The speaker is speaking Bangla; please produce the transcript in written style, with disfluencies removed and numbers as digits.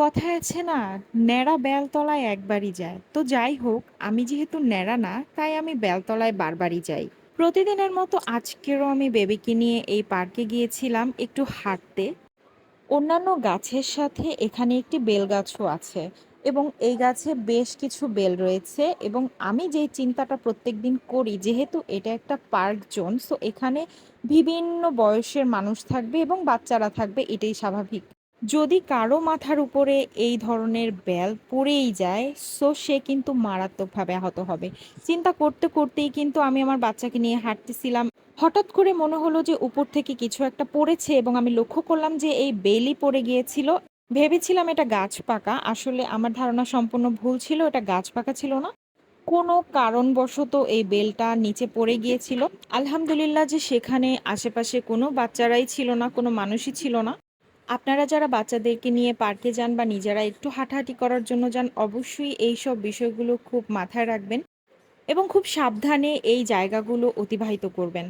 কথায় আছে না, ন্যাড়া বেলতলায় একবারই যায়। তো যাই হোক, আমি যেহেতু ন্যাড়া না, তাই আমি বেলতলায় বারবারই যাই। প্রতিদিনের মতো আজকেরও আমি বেবিকে নিয়ে এই পার্কে গিয়েছিলাম একটু হাঁটতে। অন্যান্য গাছের সাথে এখানে একটি বেল গাছও আছে এবং এই গাছে বেশ কিছু বেল রয়েছে। এবং আমি যে চিন্তাটা প্রত্যেকদিন করি, যেহেতু এটা একটা পার্ক জোন, সো এখানে বিভিন্ন বয়সের মানুষ থাকবে এবং বাচ্চারা থাকবে, এটাই স্বাভাবিক। যদি কারো মাথার উপরে এই ধরনের বেল পড়েই যায়, সো সে কিন্তু মারাত্মকভাবে আহত হবে। চিন্তা করতে করতেই কিন্তু আমি আমার বাচ্চাকে নিয়ে হাঁটতেছিলাম। হঠাৎ করে মনে হলো যে উপর থেকে কিছু একটা পড়েছে এবং আমি লক্ষ্য করলাম যে এই বেলই পড়ে গিয়েছিল। ভেবেছিলাম এটা গাছ পাকা, আসলে আমার ধারণা সম্পূর্ণ ভুল ছিল, এটা গাছ পাকা ছিল না। কোনো কারণবশত এই বেলটা নিচে পড়ে গিয়েছিল। আলহামদুলিল্লাহ যে সেখানে আশেপাশে কোনো বাচ্চারাই ছিল না, কোনো মানুষই ছিল না। আপনারা যারা বাচ্চাদেরকে নিয়ে পার্কে যান বা নিজেরা একটু হাঁটাহাঁটি করার জন্য যান, অবশ্যই এইসব বিষয়গুলো খুব মাথায় রাখবেন এবং খুব সাবধানে এই জায়গাগুলো অতিবাহিত করবেন।